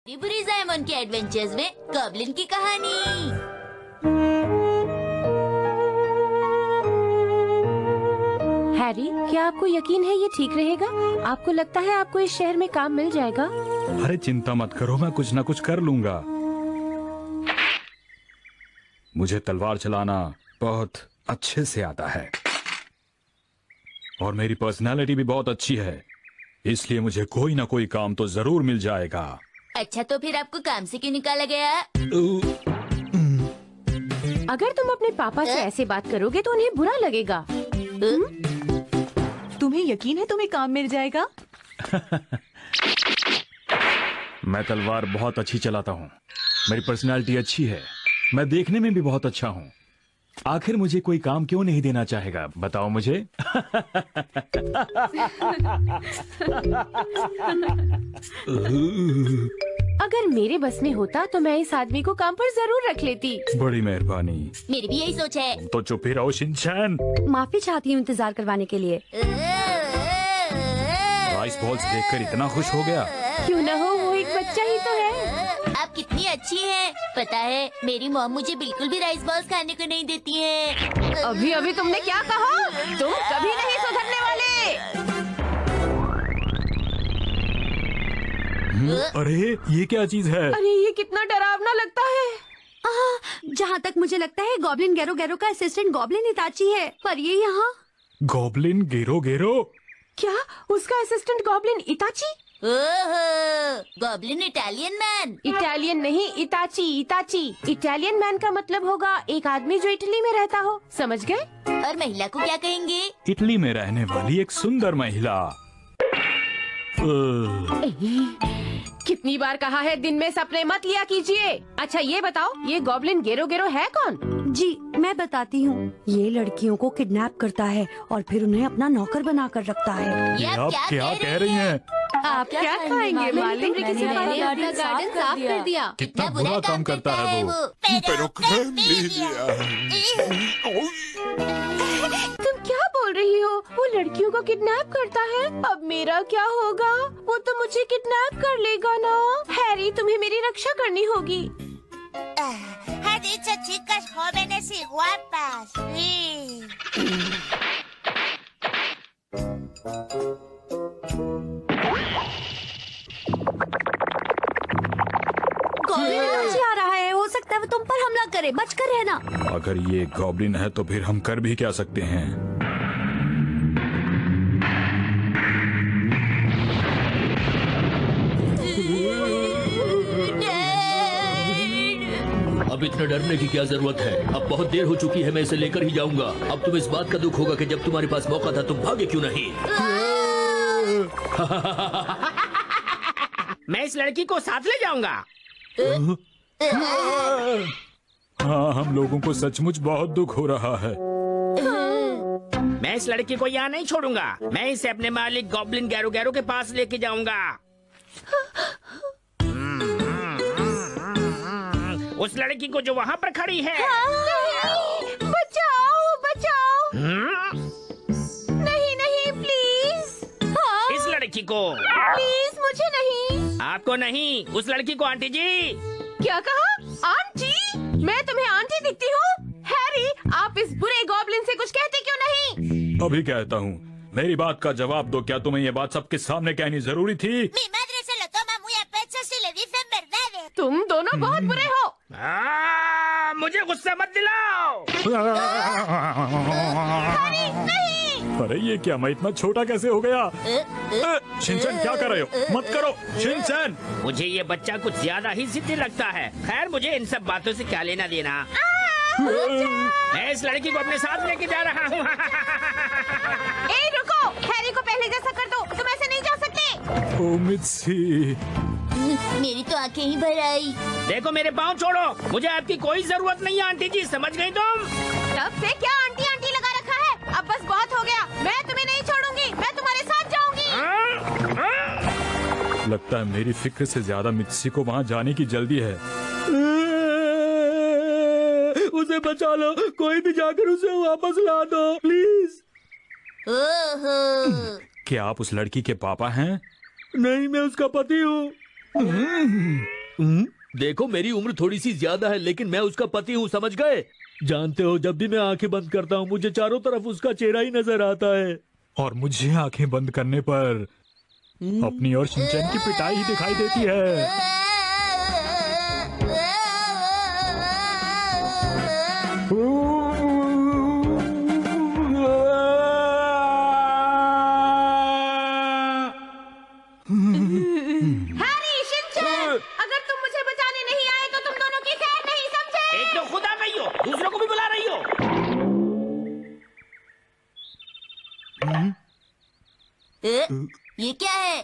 बुरी जायमन के एडवेंचर्स में गॉब्लिन की कहानी। हैरी, क्या आपको यकीन है ये ठीक रहेगा? आपको लगता है आपको इस शहर में काम मिल जाएगा? अरे चिंता मत करो, मैं कुछ ना कुछ कर लूंगा। मुझे तलवार चलाना बहुत अच्छे से आता है और मेरी पर्सनालिटी भी बहुत अच्छी है, इसलिए मुझे कोई ना कोई काम तो जरूर मिल जाएगा। अच्छा, तो फिर आपको काम से क्यों निकाला गया? अगर तुम अपने पापा से ऐसे बात करोगे तो उन्हें बुरा लगेगा। तुम्हें यकीन है तुम्हें काम मिल जाएगा? मैं तलवार बहुत अच्छी चलाता हूँ, मेरी पर्सनालिटी अच्छी है, मैं देखने में भी बहुत अच्छा हूँ। आखिर मुझे कोई काम क्यों नहीं देना चाहेगा, बताओ मुझे। अगर मेरे बस में होता तो मैं इस आदमी को काम पर जरूर रख लेती। बड़ी मेहरबानी। मेरी भी यही सोच है। तो चुप ही रहो शिनचैन। माफी चाहती हूँ इंतजार करवाने के लिए। राइस बॉल्स देखकर इतना खुश हो गया। क्यों न हो, वो एक बच्चा ही तो है। आप कितनी अच्छी हैं। पता है, मेरी मॉम मुझे बिल्कुल भी राइस बॉल्स खाने को नहीं देती है। अभी अभी तुमने क्या कहा? तुम कभी नहीं सुधरने वाले। अरे ये क्या चीज है? अरे ये कितना डरावना लगता है। जहाँ तक मुझे लगता है गॉब्लिन गैरो गैरो का असिस्टेंट गॉब्लिन इताची है, पर ये यहाँ। गॉब्लिन गेरो गेरो? क्या उसका असिस्टेंट गॉब्लिन इताची? ओहो, गॉब्लिन इटालियन मैन। इटालियन नहीं, इताची। इताची इटालियन मैन का मतलब होगा एक आदमी जो इटली में रहता हो, समझ गए? और महिला को क्या कहेंगे? इटली में रहने वाली एक सुंदर महिला। कितनी बार कहा है दिन में सपने मत लिया कीजिए। अच्छा ये बताओ, ये गॉब्लिन गेरो गेरो है कौन? जी मैं बताती हूँ। ये लड़कियों को किडनैप करता है और फिर उन्हें अपना नौकर बना कर रखता है। ये आप क्या कह रही हैं? आप क्या खाएंगे मालिक? मैंने अपना गार्डन साफ कर दिया। कितना बुरा काम करता है वो। तुम क्या बोल रही हो? वो लड़कियों को किडनैप करता है? अब मेरा क्या होगा? वो तो मुझे किडनैप कर लेगा ना। हैरी, तुम्हें मेरी रक्षा करनी होगी। Ha dicho chicas jóvenes y guapas. Sí. Goblin Itachi आ रहा है, हो सकता है वो तुम पर हमला करे, बचकर रहना। अगर ये गॉब्लिन है तो फिर हम कर भी क्या सकते हैं? अब इतने डरने की क्या जरूरत है? अब बहुत देर हो चुकी है, मैं इसे लेकर ही जाऊंगा। अब तुम्हें इस बात का दुख होगा कि जब तुम्हारे पास मौका था तुम भागे क्यों नहीं? मैं इस लड़की को साथ ले जाऊंगा। हाँ, हम लोगों को सचमुच बहुत दुख हो रहा है। मैं इस लड़की को यहाँ नहीं छोड़ूंगा। मैं इसे अपने मालिक गॉब्लिन गैरो गैरो के पास लेके जाऊंगा। उस लड़की को जो वहाँ पर खड़ी है। बचाओ बचाओ। नहीं नहीं प्लीज। इस लड़की को प्लीज, मुझे नहीं। आपको नहीं, उस लड़की को। आंटी जी। क्या कहा? आंटी? मैं तुम्हें आंटी दिखती हूँ? हैरी, आप इस बुरे गॉब्लिन से कुछ कहते क्यों नहीं? अभी कहता हूँ, मेरी बात का जवाब दो। क्या तुम्हें ये बात सबके सामने कहनी जरूरी थी? Mi madre se lo toma muy a pecho si le dicen verdades. तुम दोनों बहुत बुरे हो। मुझे गुस्सा मत दिलाओ। अरे ये क्या, मैं इतना छोटा कैसे हो गया? शिनचैन क्या कर रहे हो? मत करो शिनचैन। मुझे ये बच्चा कुछ ज्यादा ही जिद्दी लगता है। खैर, मुझे इन सब बातों से क्या लेना देना। मैं इस लड़की को अपने साथ लेके जा रहा हूँ। ए रुको, हैरी को पहले जैसा कर दो, तुम ऐसे नहीं जा सकते। ओ मित्सी। मेरी तो आंखें ही भर आई। देखो, मेरे पाँव छोड़ो। मुझे आपकी कोई जरूरत नहीं है आंटी जी, समझ गई तुम? तब से क्या आंटी आंटी लगा रखा है? अब बस बहुत हो गया। मैं तुम्हें नहीं छोड़ूंगी, मैं तुम्हारे साथ जाऊंगी। लगता है मेरी फिक्र से ज्यादा मित्सी को वहाँ जाने की जल्दी है। उसे बचा लो, कोई भी जाकर उसे वापस ला दो प्लीज। ओहो, क्या आप उस लड़की के पापा हैं? नहीं, मैं उसका पति हूँ। देखो मेरी उम्र थोड़ी सी ज्यादा है लेकिन मैं उसका पति हूँ, समझ गए? जानते हो जब भी मैं आंखें बंद करता हूँ मुझे चारों तरफ उसका चेहरा ही नजर आता है। और मुझे आंखें बंद करने पर अपनी और शिनचैन की पिटाई ही दिखाई देती है। हैरी, शिनचैन, अगर तुम मुझे बचाने नहीं आए तो तुम दोनों की खैर नहीं, समझे? एक तो खुद आ गई हो, दूसरों को भी बुला रही हो। ये क्या है?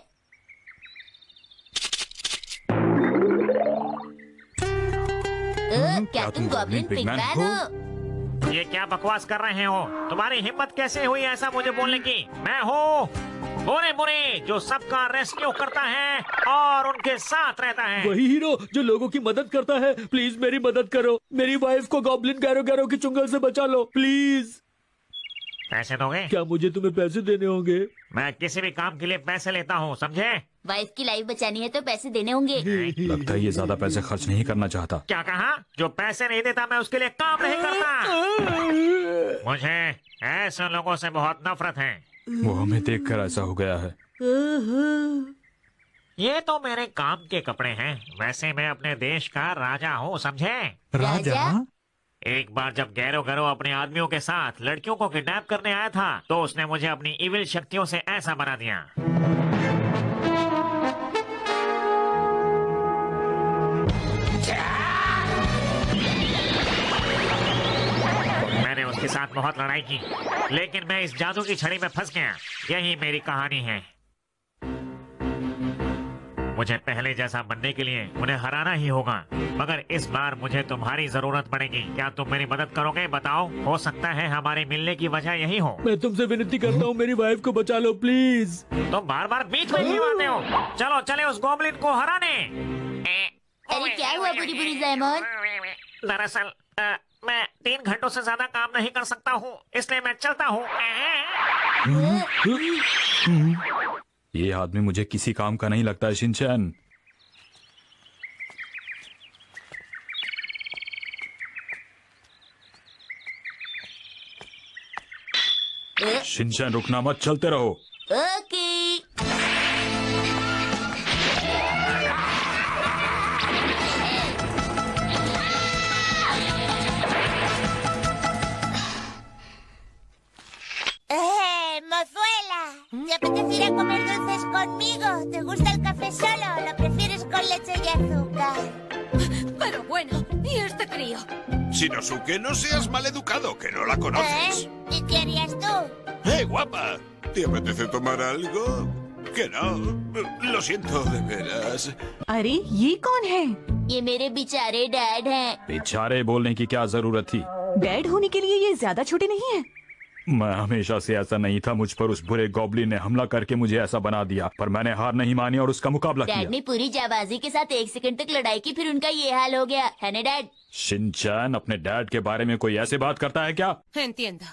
क्या तुम गॉब्लिन पिगमैन हो? ये क्या बकवास कर रहे हो? तुम्हारी हिम्मत कैसे हुई ऐसा मुझे बोलने की? मैं हूँ बुरे बुरे जो सबका रेस्क्यू करता है और उनके साथ रहता है। वही हीरो जो लोगों की मदद करता है। प्लीज मेरी मदद करो, मेरी वाइफ को गॉब्लिन गैरो गैरो की चुंगल से बचा लो प्लीज। पैसे दोगे? क्या मुझे तुम्हें पैसे देने होंगे? मैं किसी भी काम के लिए पैसे लेता हूँ, समझे? वाइफ की लाइफ बचानी है तो पैसे देने होंगे। लगता है ये ज्यादा पैसे खर्च नहीं करना चाहता। क्या कहा? जो पैसे नहीं देता मैं उसके लिए काम नहीं करता। मुझे ऐसे लोगों से बहुत नफरत है। वो हमें देखकर ऐसा हो गया है। ये तो मेरे काम के कपड़े हैं, वैसे मैं अपने देश का राजा हूँ, समझे? राजा? एक बार जब गैरो गैरो अपने आदमियों के साथ लड़कियों को किडनैप करने आया था तो उसने मुझे अपनी इविल शक्तियों से ऐसा बना दिया। मैंने उसके साथ बहुत लड़ाई की लेकिन मैं इस जादू की छड़ी में फंस गया। यही मेरी कहानी है। मुझे पहले जैसा बनने के लिए उन्हें हराना ही होगा, मगर इस बार मुझे तुम्हारी जरूरत पड़ेगी। क्या तुम मेरी मदद करोगे? बताओ, हो सकता है हमारे मिलने की वजह यही हो। मैं तुमसे विनती करता हूँ मेरी वाइफ को बचा लो प्लीज। तुम बार बार बीच में क्यों आते हो? चलो चले उस गॉब्लिन को हराने। अरे क्या हुआ बुरी बुरी ज़ैमन? दरअसल मैं 3 घंटों से ज्यादा काम नहीं कर सकता हूँ, इसलिए मैं चलता हूँ। ये आदमी मुझे किसी काम का नहीं लगता है शिनचैन। शिनचैन रुकना मत, चलते रहो। Okay. Mozuela, ¿te apetece ir a comer dulces conmigo? ¿Te gusta el café solo o lo prefieres con leche y azúcar? Pero bueno, ¿y este crío? Shinosuke, no seas maleducado, que no la conoces. ¿Y qué harías tú? Guapa! ¿Te apetece tomar algo? Que no. Lo siento, de veras. अरे ये कौन है? ये मेरे बेचारे dad हैं। बेचारे बोलने की क्या जरूरत थी? डैड होने के लिए ये ज्यादा छोटे नहीं है। मैं हमेशा से ऐसा नहीं था। मुझ पर उस बुरे गॉब्लिन ने हमला करके मुझे ऐसा बना दिया, पर मैंने हार नहीं मानी और उसका मुकाबला डैड किया। ने पूरी जाबाजी के साथ 1 सेकंड तक लड़ाई की, फिर उनका ये हाल हो गया है ना डैड? शिनचैन अपने डैड के बारे में कोई ऐसे बात करता है क्या? Entiendo.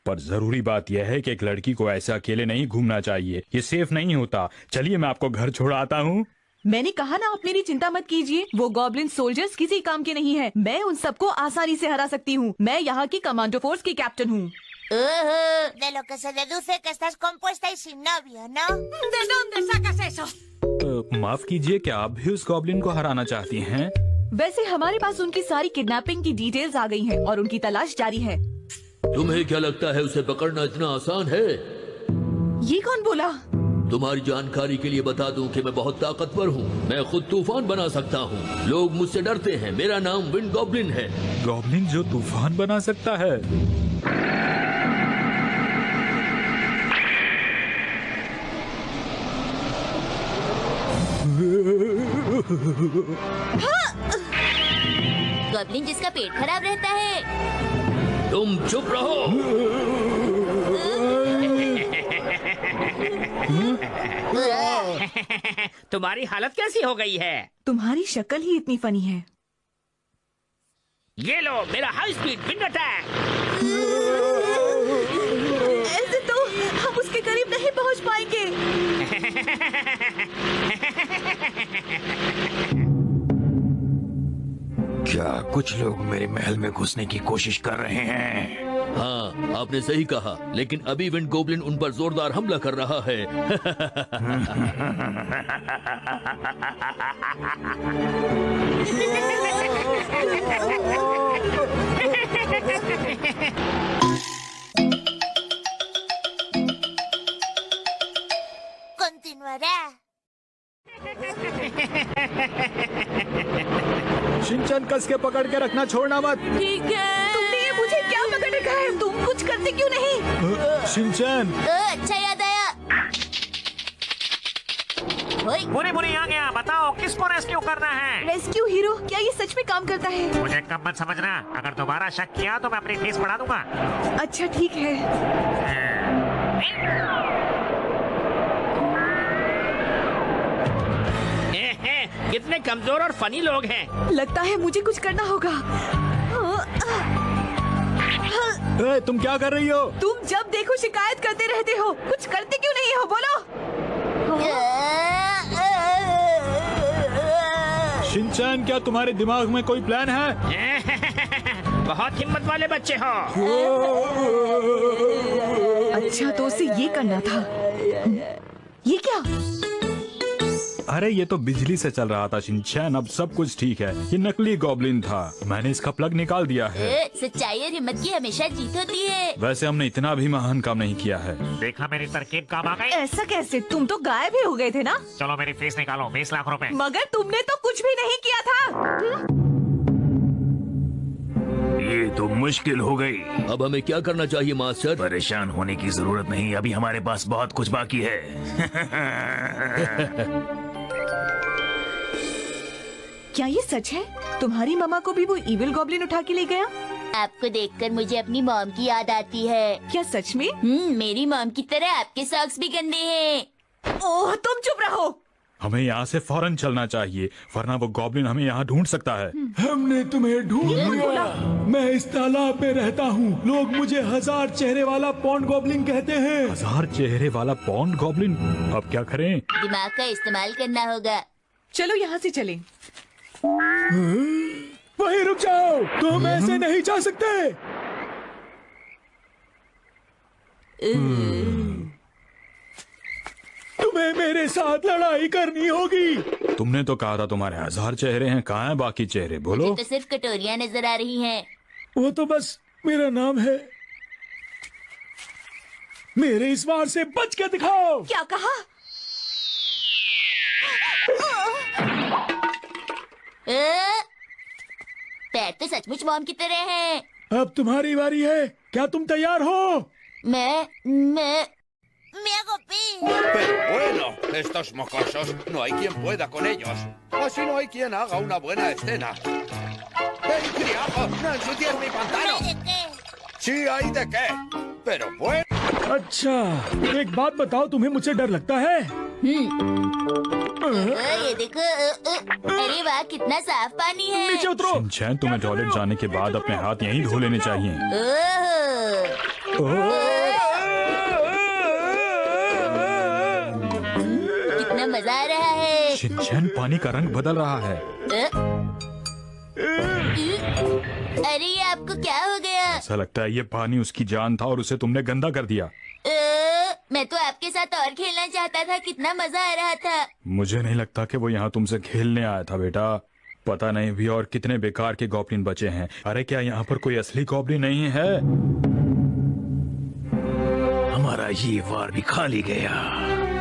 पर जरूरी बात यह है कि एक लड़की को ऐसे अकेले नहीं घूमना चाहिए, ये सेफ नहीं होता। चलिए मैं आपको घर छोड़ाता हूँ। मैंने कहा ना, आप मेरी चिंता मत कीजिए। वो गॉब्लिन सोल्जर्स किसी काम के नहीं है। मैं उन सबको आसानी से हरा सकती हूँ। मैं यहाँ की कमांडो फोर्स की कैप्टन हूँ। De lo que se deduce que estás compuesta y sin novio, ¿no? ¿De dónde sacas eso? माफ कीजिए, क्या आप भी उस गॉब्लिन को हराना चाहती हैं? वैसे हमारे पास उनकी सारी किडनैपिंग की डिटेल्स आ गई हैं और उनकी तलाश जारी है। तुम्हें क्या लगता है उसे पकड़ना इतना आसान है? ये कौन बोला? तुम्हारी जानकारी के लिए बता दूं कि मैं बहुत ताकतवर हूँ। मैं खुद तूफान बना सकता हूँ। लोग मुझसे डरते हैं। मेरा नाम विंड गॉब्लिन है। गॉब्लिन जो तूफान बना सकता है? गॉब्लिन जिसका पेट खराब रहता है। तुम चुप रहो। तुम्हारी हालत कैसी हो गई है? तुम्हारी शक्ल ही इतनी फनी है। ये लो मेरा हाई स्पीड विंड अटैक। ऐसे तो हम उसके करीब नहीं पहुंच पाएंगे। क्या कुछ लोग मेरे महल में घुसने की कोशिश कर रहे हैं? हाँ, आपने सही कहा, लेकिन अभी विंड गोब्लिन उन पर जोरदार हमला कर रहा है। Continuará. शिनचैन कस के पकड़ के रखना, छोड़ना मत। ठीक है। तुमने ये मुझे क्या पकड़ रखा है? तुम कुछ करते क्यों नहीं? शिनचैन, अच्छा याद आया। ओए, बुरी बुरी आ गया, बताओ किसको रेस्क्यू करना है? रेस्क्यू हीरो, क्या ये सच में काम करता है? मुझे कम मत समझना, अगर दोबारा शक किया तो मैं अपनी फीस बढ़ा दूंगा। अच्छा ठीक है। कितने कमजोर और फनी लोग हैं। लगता है मुझे कुछ करना होगा। ए, तुम क्या कर रही हो? तुम जब देखो शिकायत करते रहते हो, कुछ करते क्यों नहीं हो? बोलो। शिनचैन, क्या तुम्हारे दिमाग में कोई प्लान है? बहुत हिम्मत वाले बच्चे हो। अच्छा तो उसे ये करना था। ये क्या? अरे ये तो बिजली से चल रहा था शिनचैन, अब सब कुछ ठीक है। ये नकली गॉब्लिन था, मैंने इसका प्लग निकाल दिया है। सच्चाई और हिम्मत की हमेशा जीत होती है। वैसे हमने इतना भी महान काम नहीं किया है। देखा मेरी तरकीब काम आ गई? ऐसा कैसे? तुम तो गायब ही हो गए थे ना? चलो मेरी फीस निकालो, 20 लाख रुपए। मगर तुमने तो कुछ भी नहीं किया था। ये तो मुश्किल हो गई। अब हमें क्या करना चाहिए मास्टर? परेशान होने की जरूरत नहीं, अभी हमारे पास बहुत कुछ बाकी है। क्या ये सच है? तुम्हारी मामा को भी वो इविल गॉब्लिन उठा के ले गया? आपको देखकर मुझे अपनी मॉम की याद आती है। क्या सच में? मेरी मॉम की तरह आपके सॉक्स भी गंदे हैं। ओह, तुम चुप रहो। हमें यहाँ से फौरन चलना चाहिए, वरना वो गॉब्लिन हमें यहाँ ढूंढ सकता है। हमने तुम्हें ढूंढ लिया। मैं इस तालाब में रहता हूँ। लोग मुझे 1000 चेहरे वाला पॉन्ड गॉब्लिन कहते हैं। 1000 चेहरे वाला पॉन्ड गॉब्लिन? अब क्या करें? दिमाग का इस्तेमाल करना होगा। चलो यहाँ से चलें। वहीं रुक जाओ, तुम ऐसे नहीं जा सकते। तुम्हें मेरे साथ लड़ाई करनी होगी। तुमने तो कहा था तुम्हारे 1000 चेहरे हैं, कहाँ हैं बाकी चेहरे? बोलो। मुझे तो सिर्फ कटोरियाँ नजर आ रही हैं। वो तो बस मेरा नाम है। मेरे इस वार से बच के दिखाओ। क्या कहा? पैर तो सचमुच मॉम की तरह हैं। अब तुम्हारी बारी है, क्या तुम तैयार हो? मैं Me hago pis. Pero bueno, estos mocosos, no hay quien pueda con ellos. Así no hay quien haga una buena escena. ¡Ey, criajo! ¡No ensucies mi pantano! ¿De qué? Sí, hay de qué. Pero bueno. अच्छा, एक बात बताओ, तुम्हें मुझसे डर लगता है? ये देखो। अरे वाह, कितना साफ पानी है। नीचे उतरो। शिनचैन, तुम्हें टॉयलेट जाने के बाद अपने हाथ यहीं धो लेने चाहिए। कितना मजा आ रहा है। शिनचैन, पानी का रंग बदल रहा है। अरे ये आपको क्या हो गया? ऐसा लगता है ये पानी उसकी जान था और उसे तुमने गंदा कर दिया। मैं तो आपके साथ और खेलना चाहता था, कितना मजा आ रहा था। मुझे नहीं लगता कि वो यहाँ तुमसे खेलने आया था बेटा। पता नहीं भी और कितने बेकार के गॉब्लिन बचे हैं। अरे क्या यहाँ पर कोई असली गॉब्लिन नहीं है? हमारा ये वार भी खाली गया।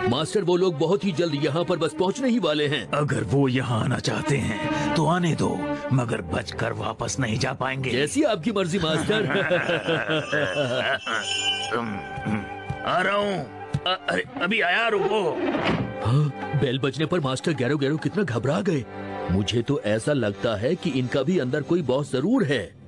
मास्टर, वो लोग बहुत ही जल्द यहाँ पर बस पहुँचने ही वाले हैं। अगर वो यहाँ आना चाहते हैं तो आने दो, मगर बचकर वापस नहीं जा पाएंगे। जैसी आपकी मर्जी मास्टर। आ रहा हूँ। अरे अभी आया, रुको। हाँ, बेल बजने पर मास्टर गैरो गैरो कितना घबरा गए। मुझे तो ऐसा लगता है कि इनका भी अंदर कोई बॉस जरूर है।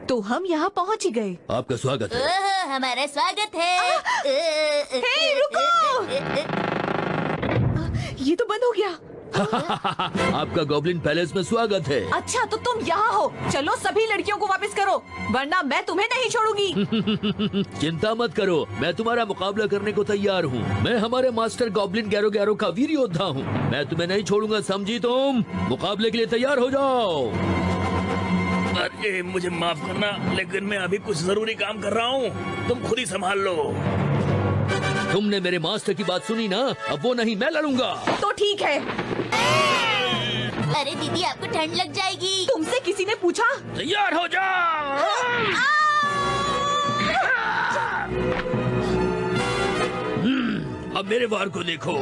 तो हम यहाँ पहुँच ही गए। आपका स्वागत है। हमारा स्वागत है। हे, रुको। ये तो बंद हो गया। आपका गॉब्लिन पैलेस में स्वागत है। अच्छा तो तुम यहाँ हो, चलो सभी लड़कियों को वापस करो, वरना मैं तुम्हें नहीं छोड़ूंगी। चिंता मत करो, मैं तुम्हारा मुकाबला करने को तैयार हूँ। मैं हमारे मास्टर गॉब्लिन गैरो गैरो का वीर योद्धा हूँ। मैं तुम्हें नहीं छोड़ूंगा, समझी तुम? मुकाबले के लिए तैयार हो जाओ। अरे मुझे माफ करना, लेकिन मैं अभी कुछ जरूरी काम कर रहा हूँ, तुम खुद ही संभाल लो। तुमने मेरे मास्टर की बात सुनी ना, अब वो नहीं, मैं लड़ूंगा। तो ठीक है। अरे दीदी आपको ठंड लग जाएगी। तुमसे किसी ने पूछा? तैयार हो जाओ। अब मेरे वार को देखो।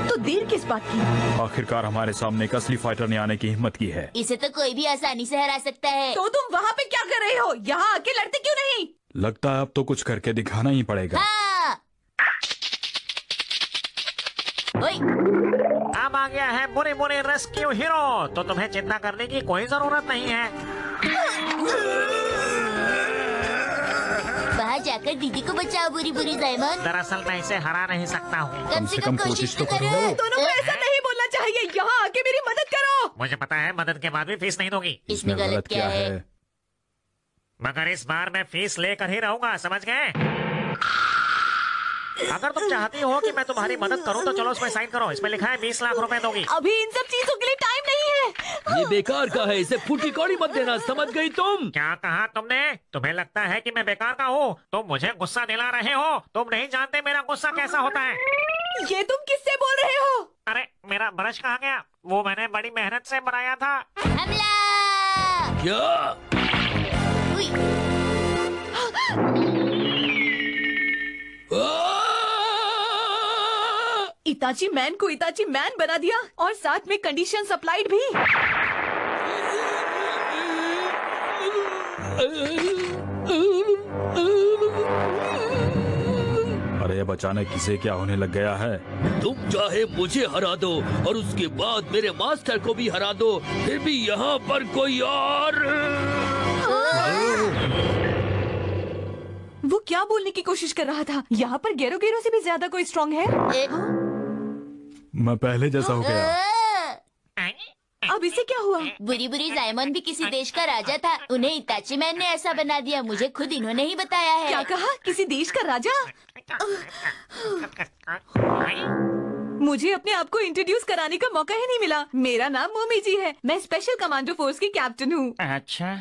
तो देर किस बात की? आखिरकार हमारे सामने एक असली फाइटर ने आने की हिम्मत की है। इसे तो कोई भी आसानी से हरा सकता है। तो तुम वहाँ पे क्या कर रहे हो? यहाँ आके लड़ते क्यों नहीं? लगता है अब तो कुछ करके दिखाना ही पड़ेगा। हाँ। ओए, अब आ गया है बुरे बुरे रेस्क्यू हीरो, तो तुम्हें चिंता करने की कोई जरूरत नहीं है। बाहर जाकर दीदी को बचाओ बुरी बुरी जायमन। दरअसल मैं इसे हरा नहीं सकता हूँ। कम से कम कोशिश तो करो। दोनों को ऐसा नहीं बोलना चाहिए, यहाँ आके मेरी मदद करो। मुझे पता है मदद के बाद भी फीस नहीं दोगी, इसमें गलत क्या है? मगर इस बार मैं फीस लेकर ही रहूंगा, समझ गए? अगर तुम चाहती हो कि मैं तुम्हारी मदद करूं तो चलो इसमें साइन करो, इसमें लिखा है 20 लाख रुपए दोगी। अभी इन सब चीजों के लिए टाइम नहीं है। ये बेकार का है, इसे फूटी कौड़ी मत देना, समझ गई तुम? क्या कहा तुमने? तुम्हें लगता है कि मैं बेकार का हूँ? तुम मुझे गुस्सा दिला रहे हो, तुम नहीं जानते मेरा गुस्सा कैसा होता है। ये तुम किससे बोल रहे हो? अरे मेरा ब्रश कहाँ गया? वो मैंने बड़ी मेहनत से बनाया था। हमला! क्या? उई, इताची मैन को इताची मैन बना दिया और साथ में कंडीशन सप्लाइड भी। अरे अब अचानक किसे क्या होने लग गया है? तुम चाहे मुझे हरा दो और उसके बाद मेरे मास्टर को भी हरा दो, फिर भी यहाँ पर कोई और। वो क्या बोलने की कोशिश कर रहा था? यहाँ पर गेरो गेरो से भी ज्यादा कोई स्ट्रांग है? मैं पहले जैसा हो गया। अब इसे क्या हुआ? बुरी बुरी जायमन भी किसी देश का राजा था, उन्हें इताची मैन ने ऐसा बना दिया। मुझे खुद इन्होंने ही बताया है। क्या कहा? किसी देश का राजा? मुझे अपने आप को इंट्रोड्यूस कराने का मौका ही नहीं मिला। मेरा नाम मोमी जी है, मैं स्पेशल कमांडो फोर्स की कैप्टन हूँ। अच्छा।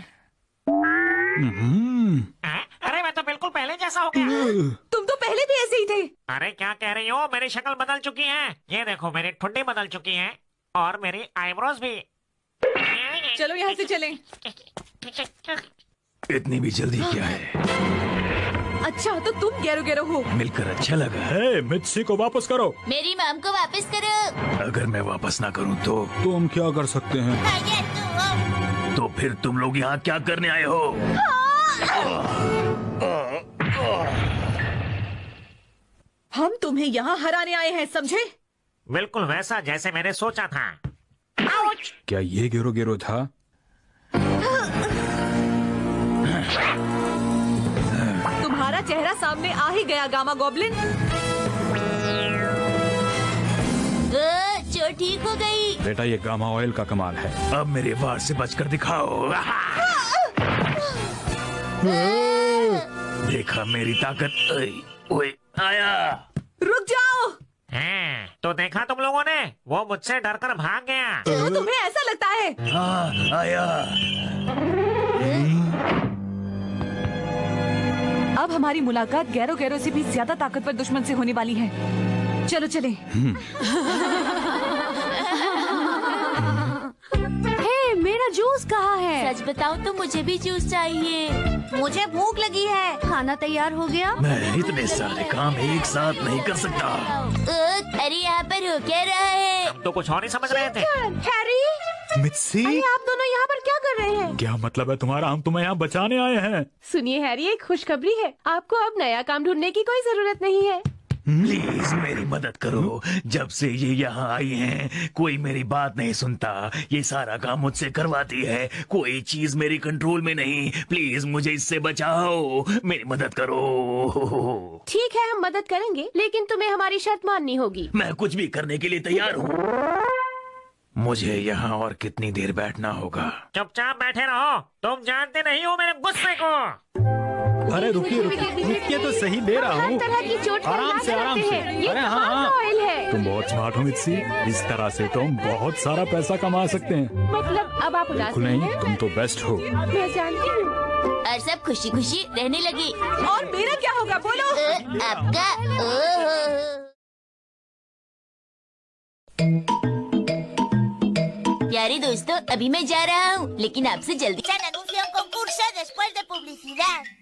अरे मैं तो बिल्कुल पहले जैसा हो गया। तुम तो पहले भी ऐसे ही थे। अरे क्या कह रही हो? मेरी शक्ल बदल चुकी है। ये देखो मेरी ठुड्डी बदल चुकी है और मेरी आईब्रोज भी। चलो यहाँ से चलें। इतनी भी जल्दी क्या है? अच्छा तो तुम गेरो गेरो हो। मिलकर अच्छा लगा। हे, मित्सी को वापस करो। मेरी मॉम को वापस करो। अगर मैं वापस ना करूं तो हम क्या कर सकते हैं? तो फिर तुम लोग यहाँ क्या करने आए हो? हम तुम्हें यहाँ हराने आए हैं, समझे? बिल्कुल वैसा जैसे मैंने सोचा था। क्या ये गेरो गेरो था? तुम्हारा चेहरा सामने आ ही गया गामा गॉब्लिन। चोट ठीक हो गई। बेटा ये गामा ऑयल का कमाल है। अब मेरे वार से बचकर दिखाओ। देखा मेरी ताकत? ओए आया। रुक जाओ। तो देखा तुम लोगों ने, वो मुझसे डरकर भाग गया। तो तुम्हें ऐसा लगता है? हाँ आया। अब हमारी मुलाकात गैरो गैरो से भी ज्यादा ताकतवर दुश्मन से होने वाली है। चलो चले। हे, मेरा जूस कहाँ है? सच बताऊं तो मुझे भी जूस चाहिए। मुझे भूख लगी है। खाना तैयार हो गया? मैं इतने सारे काम एक साथ नहीं कर सकता। अरे यहाँ पर हो क्या रहा है? हम तो कुछ और ही समझ रहे थे। हैरी, मित्सी, अरे आप दोनों यहाँ पर क्या कर रहे हैं? क्या मतलब है तुम्हारा? हम तुम्हें यहाँ बचाने आए हैं। सुनिए हैरी, एक खुशखबरी है। आपको अब नया काम ढूंढने की कोई जरूरत नहीं है। प्लीज मेरी मदद करो। जब से ये यहाँ आई हैं, कोई मेरी बात नहीं सुनता। ये सारा काम मुझसे करवाती है। कोई चीज मेरी कंट्रोल में नहीं। प्लीज मुझे इससे बचाओ, मेरी मदद करो। ठीक है, हम मदद करेंगे, लेकिन तुम्हें हमारी शर्त माननी होगी। मैं कुछ भी करने के लिए तैयार हूँ। मुझे यहाँ और कितनी देर बैठना होगा? चुपचाप बैठे रहो, तुम जानते नहीं हो मेरे गुस्से को। अरे रुकिए रुकिए तो सही, ले रहा हर हूँ। तरह की चोट का आराम इलाज से आराम करते से। हैं। ये अरे हाँ कमाल हाँ, का ऑयल है। तुम बहुत स्मार्ट हो मित्सी। इस तरह से तुम बहुत सारा पैसा कमा सकते हैं। मतलब अब आप उदास बिल्कुल नहीं नहीं, हैं? तुम तो बेस्ट हो। मैं जानती हूँ। और सब खुशी खुशी रहने लगे। और मेरा क्या होगा बोलो? आपका ओहो। प्यारे दोस्तों, अभी मैं जा रहा हूँ, लेकिन आपसे जल्दी। Se anuncia un concurso después de publicidad.